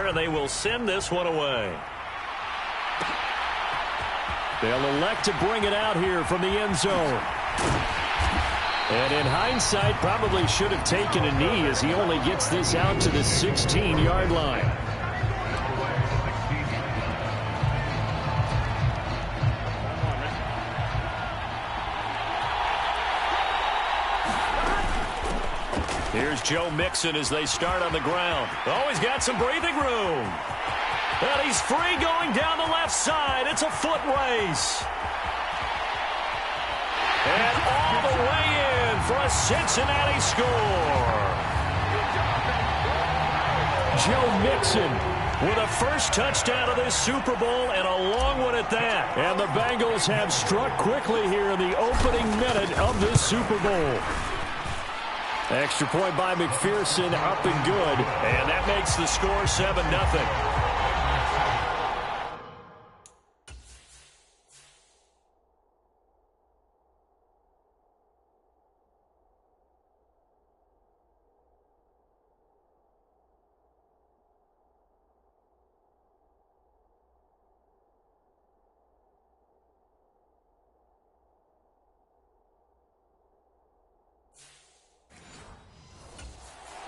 there, and they will send this one away. They'll elect to bring it out here from the end zone. And in hindsight, probably should have taken a knee as he only gets this out to the 16-yard line. Here's Joe Mixon as they start on the ground. Oh, he's got some breathing room. And he's free going down the left side. It's a foot race. And all the way in for a Cincinnati score. Joe Mixon with a first touchdown of this Super Bowl, and a long one at that. And the Bengals have struck quickly here in the opening minute of this Super Bowl. Extra point by McPherson, up and good. And that makes the score 7-0.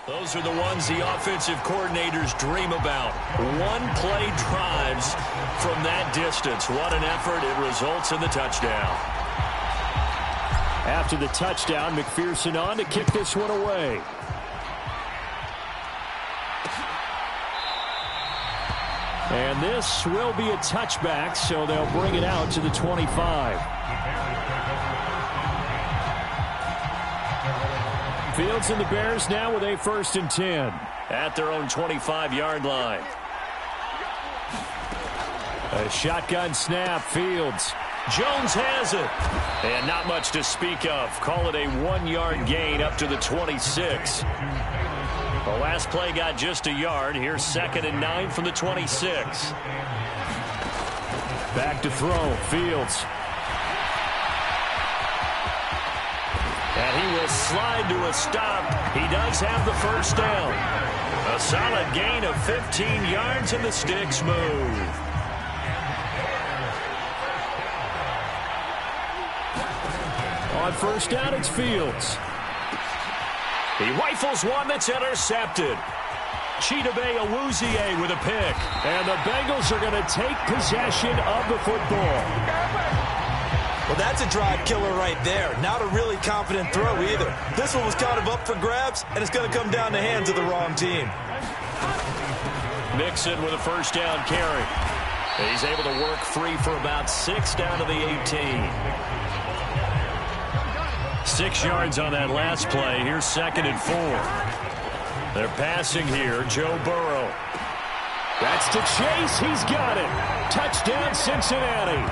Those are the ones the offensive coordinators dream about. One-play drives from that distance. What an effort. It results in the touchdown. After the touchdown, McPherson on to kick this one away. And this will be a touchback, so they'll bring it out to the 25. Fields and the Bears now with a 1st and 10 at their own 25-yard line. A shotgun snap. Fields. Jones has it. And not much to speak of. Call it a 1-yard gain up to the 26. The last play got just a yard. Here's 2nd and 9 from the 26. Back to throw. Fields. And he will slide to a stop. He does have the first down. A solid gain of 15 yards, and the sticks move. On first down, it's Fields. He rifles one that's intercepted. Chidobe Awuzie with a pick. And the Bengals are going to take possession of the football. Well, that's a drive killer right there. Not a really confident throw either. This one was kind of up for grabs, and it's going to come down the hands of the wrong team. Mixon with a first down carry. He's able to work free for about 6 down to the 18. 6 yards on that last play. Here's 2nd and 4. They're passing here. Joe Burrow. That's to Chase. He's got it. Touchdown, Cincinnati.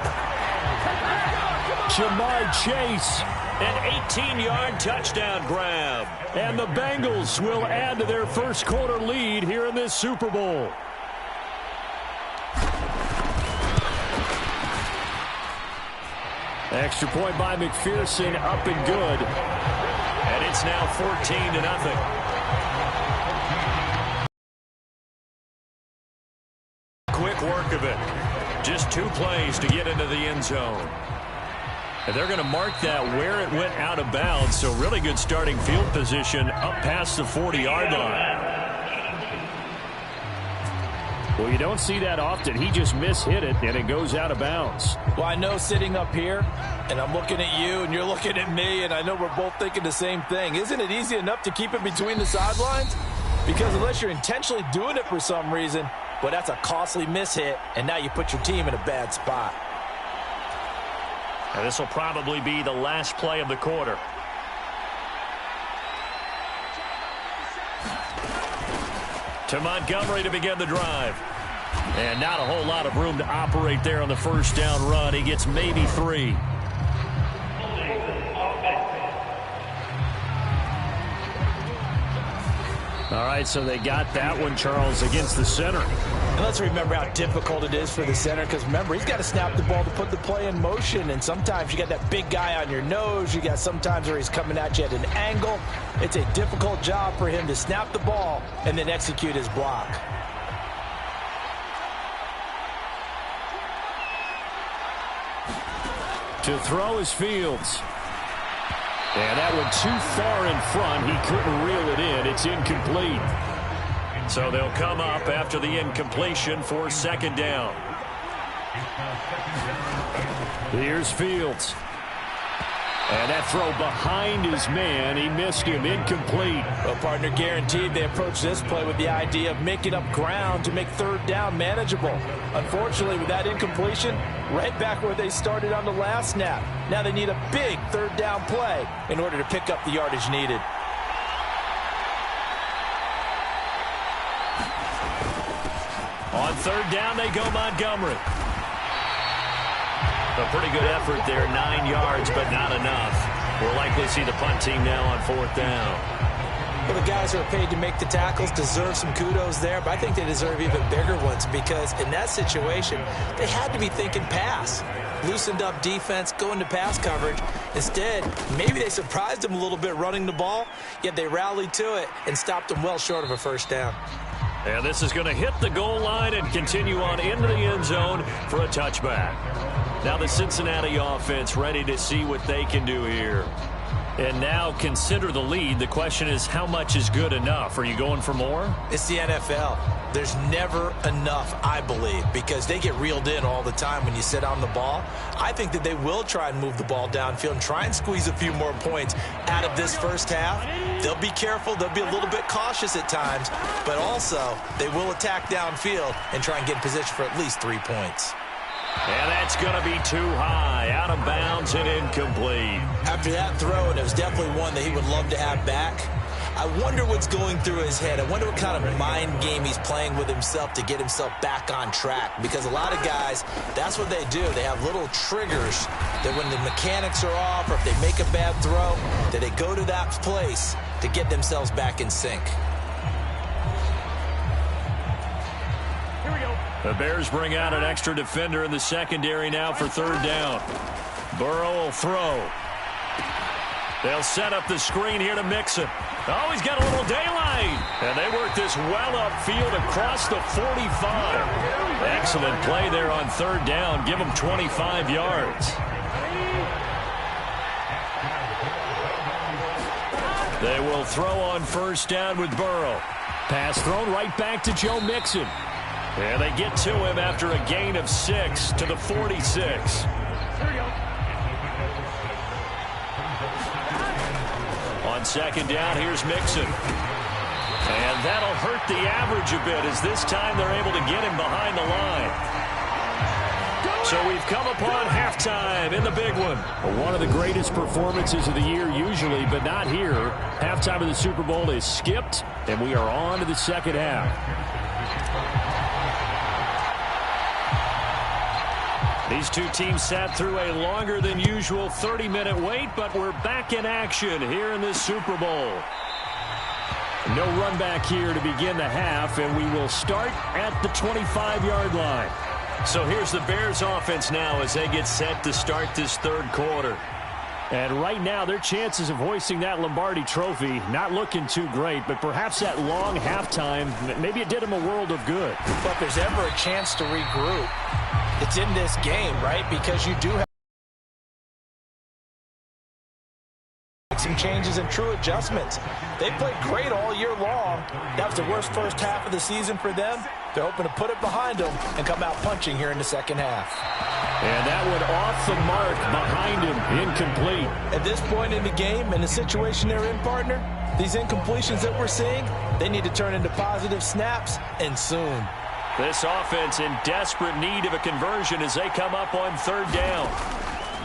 Jamar Chase, an 18-yard touchdown grab. And the Bengals will add to their first quarter lead here in this Super Bowl. Extra point by McPherson, up and good. And it's now 14-0. Quick work of it. Just 2 plays to get into the end zone. And they're going to mark that where it went out of bounds. So really good starting field position up past the 40-yard line. Well, you don't see that often. He just mishit it, and it goes out of bounds. Well, I know sitting up here, and I'm looking at you, and you're looking at me, and I know we're both thinking the same thing. Isn't it easy enough to keep it between the sidelines? Because unless you're intentionally doing it for some reason, well, that's a costly mishit, and now you put your team in a bad spot. And this will probably be the last play of the quarter. To Montgomery to begin the drive. And not a whole lot of room to operate there on the first down run. He gets maybe 3. All right, so they got that one, Charles, against the center. And let's remember how difficult it is for the center, because remember, he's got to snap the ball to put the play in motion, and sometimes you got that big guy on your nose. You got sometimes where he's coming at you at an angle. It's a difficult job for him to snap the ball and then execute his block. To throw is Fields. And that one too far in front. He couldn't reel it in. It's incomplete. So they'll come up after the incompletion for second down. Here's Fields. And that throw behind his man. He missed him. Incomplete. Well, partner, guaranteed they approach this play with the idea of making up ground to make third down manageable. Unfortunately, with that incompletion, right back where they started on the last snap. Now they need a big third down play in order to pick up the yardage needed. On third down, they go Montgomery. A pretty good effort there, 9 yards, but not enough. We'll likely see the punt team now on fourth down. Well, the guys who are paid to make the tackles deserve some kudos there, but I think they deserve even bigger ones because in that situation, they had to be thinking pass. Loosened up defense, going to pass coverage. Instead, maybe they surprised them a little bit running the ball, yet they rallied to it and stopped them well short of a first down. And this is going to hit the goal line and continue on into the end zone for a touchback. Now the Cincinnati offense ready to see what they can do here. And now consider the lead. The question is, how much is good enough? Are you going for more? It's the NFL. There's never enough, I believe, because they get reeled in all the time when you sit on the ball. I think that they will try and move the ball downfield and try and squeeze a few more points out of this first half. They'll be careful. They'll be a little bit cautious at times, but also they will attack downfield and try and get in position for at least 3 points. And that's going to be too high, out of bounds and incomplete. After that throw, and it was definitely one that he would love to have back, I wonder what's going through his head. I wonder what kind of mind game he's playing with himself to get himself back on track. Because a lot of guys, that's what they do. They have little triggers that when the mechanics are off or if they make a bad throw, that they go to that place to get themselves back in sync. The Bears bring out an extra defender in the secondary now for third down. Burrow will throw. They'll set up the screen here to Mixon. Oh, he's got a little daylight. And they work this well upfield across the 45. Excellent play there on third down. Give them 25 yards. They will throw on first down with Burrow. Pass thrown right back to Joe Mixon. And they get to him after a gain of 6 to the 46. On second down, here's Mixon. And that'll hurt the average a bit as this time they're able to get him behind the line. So we've come upon halftime in the big one. One of the greatest performances of the year usually, but not here. Halftime of the Super Bowl is skipped, and we are on to the second half. These two teams sat through a longer than usual 30-minute wait, but we're back in action here in this Super Bowl. No run back here to begin the half, and we will start at the 25-yard line. So here's the Bears offense now as they get set to start this third quarter. And right now, their chances of hoisting that Lombardi trophy not looking too great, but perhaps that long halftime, maybe it did them a world of good. But if there's ever a chance to regroup, it's in this game, right? Because you do have some changes and true adjustments. They played great all year long. That was the worst first half of the season for them. They're hoping to put it behind them and come out punching here in the second half. And that one off the mark behind him, incomplete. At this point in the game and the situation they're in, partner, these incompletions that we're seeing, they need to turn into positive snaps, and soon. This offense in desperate need of a conversion as they come up on third down.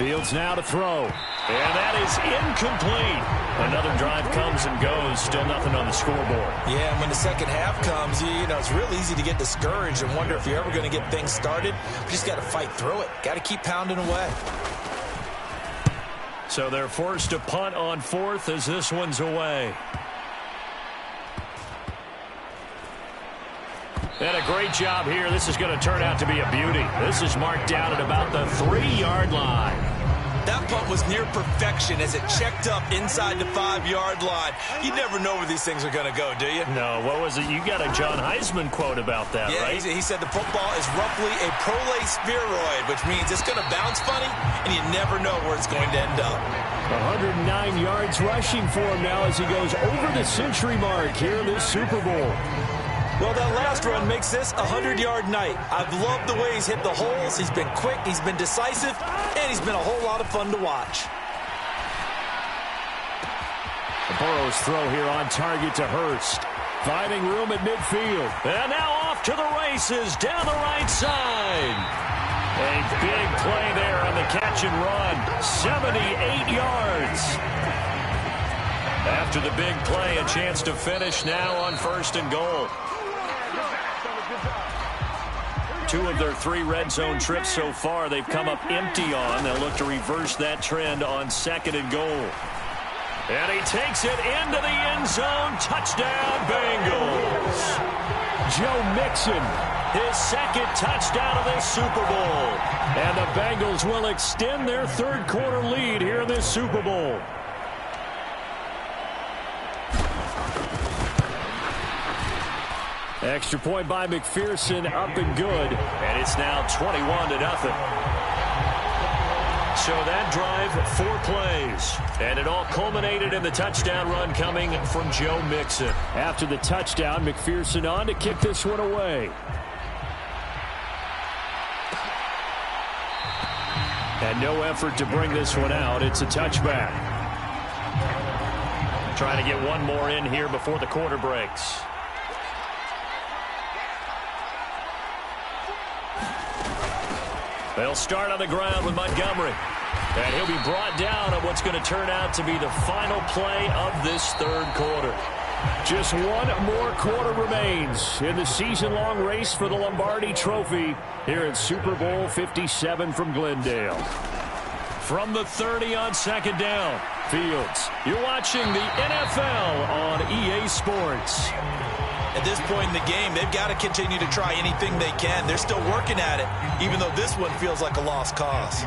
Fields now to throw. And that is incomplete. Another drive comes and goes. Still nothing on the scoreboard. Yeah, and when the second half comes, you know, it's real easy to get discouraged and wonder if you're ever going to get things started. You just got to fight through it. Got to keep pounding away. So they're forced to punt on fourth as this one's away. And a great job here. This is going to turn out to be a beauty. This is marked down at about the 3-yard line. That punt was near perfection as it checked up inside the 5-yard line. You never know where these things are going to go, do you? No, what was it? You got a John Heisman quote about that, yeah, right? He said the football is roughly a prolate spheroid, which means it's going to bounce funny, and you never know where it's going to end up. 109 yards rushing for him now as he goes over the century mark here in this Super Bowl. Well, that last run makes this a 100-yard night. I've loved the way he's hit the holes. He's been quick, he's been decisive, and he's been a whole lot of fun to watch. Burrow's throw here on target to Hurst. Finding room at midfield. And now off to the races down the right side. A big play there on the catch and run. 78 yards. After the big play, a chance to finish now on 1st and goal. 2 of their 3 red zone trips so far they've come up empty on. They'll look to reverse that trend on 2nd and goal. And he takes it into the end zone. Touchdown, Bengals. Joe Mixon, his 2nd touchdown of this Super Bowl. And the Bengals will extend their 3rd quarter lead here in this Super Bowl. Extra point by McPherson, up and good. And it's now 21-0. So that drive, 4 plays. And it all culminated in the touchdown run coming from Joe Mixon. After the touchdown, McPherson on to kick this one away. And no effort to bring this one out. It's a touchback. Trying to get one more in here before the quarter breaks. They'll start on the ground with Montgomery. And he'll be brought down on what's going to turn out to be the final play of this 3rd quarter. Just one more quarter remains in the season-long race for the Lombardi Trophy here at Super Bowl 57 from Glendale. From the 30 on 2nd down, Fields. You're watching the NFL on EA Sports. At this point in the game, they've got to continue to try anything they can. They're still working at it, even though this one feels like a lost cause.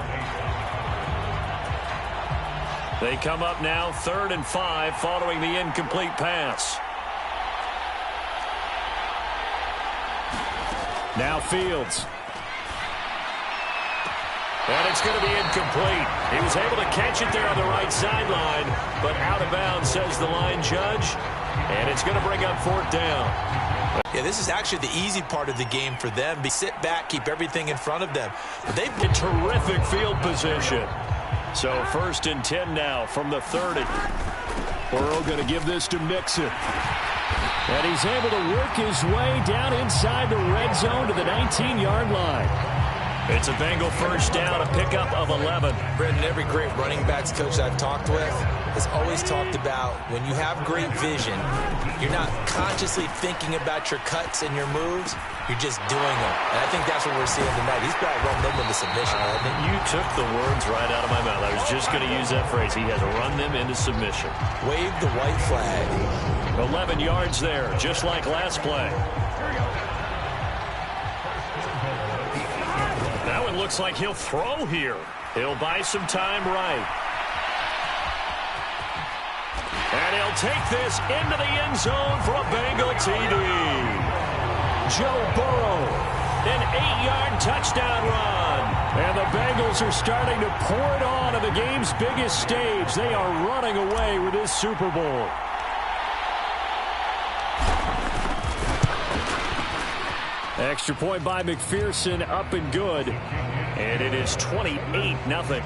They come up now 3rd and 5 following the incomplete pass. Now Fields. And it's going to be incomplete. He was able to catch it there on the right sideline, but out of bounds, says the line judge. And it's going to bring up 4th down. Yeah, this is actually the easy part of the game for them. Sit back, keep everything in front of them. But they've been terrific field position. So 1st and 10 now from the 30. Burrow going to give this to Mixon. And he's able to work his way down inside the red zone to the 19-yard line. It's a Bengal 1st down, a pickup of 11. Brendan, every great running backs coach I've talked with has always talked about when you have great vision, you're not consciously thinking about your cuts and your moves, you're just doing them. And I think that's what we're seeing tonight. He's probably run them into submission, hasn't he? You took the words right out of my mouth. I was just going to use that phrase. He has run them into submission. Wave the white flag. 11 yards there, just like last play. Now it looks like he'll throw here. He'll buy some time right. And he'll take this into the end zone for a Bengal TD. Joe Burrow, an 8-yard touchdown run. And the Bengals are starting to pour it on the game's biggest stage. They are running away with this Super Bowl. Extra point by McPherson, up and good. And it is 28-0.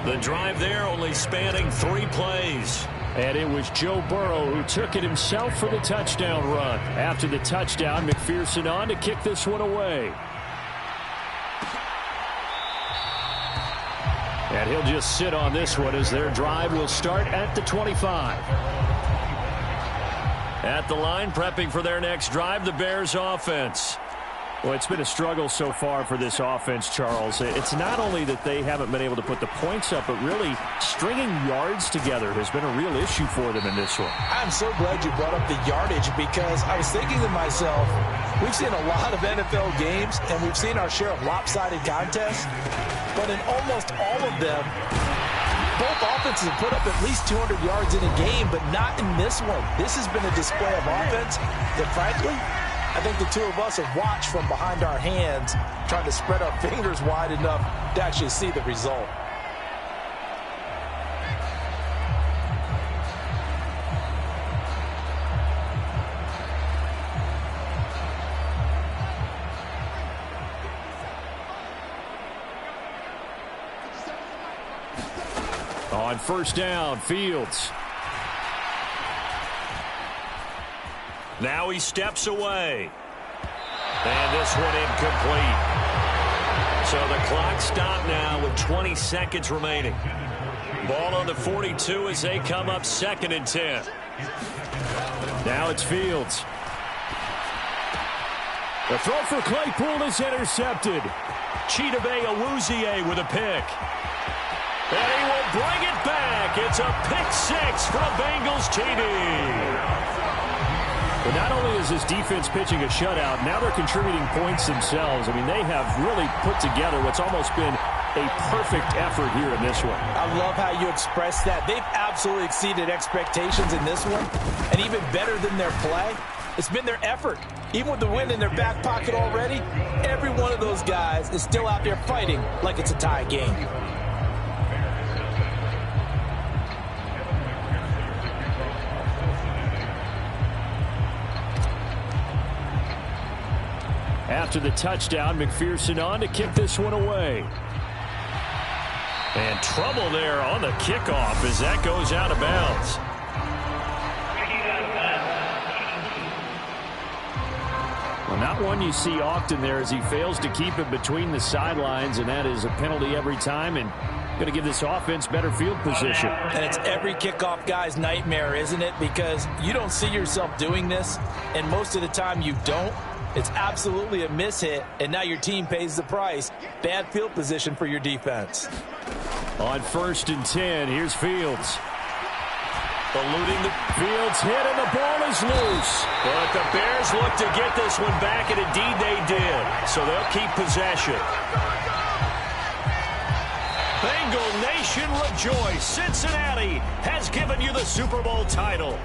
The drive there only spanning 3 plays. And it was Joe Burrow who took it himself for the touchdown run. After the touchdown, McPherson on to kick this one away. And he'll just sit on this one as their drive will start at the 25. At the line, prepping for their next drive, the Bears offense. Well, it's been a struggle so far for this offense, Charles. It's not only that they haven't been able to put the points up, but really stringing yards together has been a real issue for them in this one. I'm so glad you brought up the yardage because I was thinking to myself, we've seen a lot of NFL games, and we've seen our share of lopsided contests, but in almost all of them, both offenses have put up at least 200 yards in a game, but not in this one. This has been a display of offense that, frankly, I think the two of us have watched from behind our hands, trying to spread our fingers wide enough to actually see the result. On first down, Fields. Now he steps away. And this one incomplete. So the clock stopped now with 20 seconds remaining. Ball on the 42 as they come up 2nd and 10. Now it's Fields. The throw for Claypool is intercepted. Chidobe Awuzie with a pick. And he will bring it back. It's a pick 6 for a Bengals TD. But not only is this defense pitching a shutout, now they're contributing points themselves. I mean, they have really put together what's almost been a perfect effort here in this one. I love how you express that. They've absolutely exceeded expectations in this one. And even better than their play, it's been their effort. Even with the win in their back pocket already, every one of those guys is still out there fighting like it's a tie game. After the touchdown, McPherson on to kick this one away. And trouble there on the kickoff as that goes out of bounds. Well, not one you see often there as he fails to keep it between the sidelines, and that is a penalty every time, and going to give this offense better field position. And it's every kickoff guy's nightmare, isn't it? Because you don't see yourself doing this, and most of the time you don't. It's absolutely a mishit, and now your team pays the price. Bad field position for your defense. On 1st and 10, here's Fields. Eluding the Fields hit, and the ball is loose. But the Bears look to get this one back, and indeed they did. So they'll keep possession. Bengal Nation rejoice. Cincinnati has given you the Super Bowl title.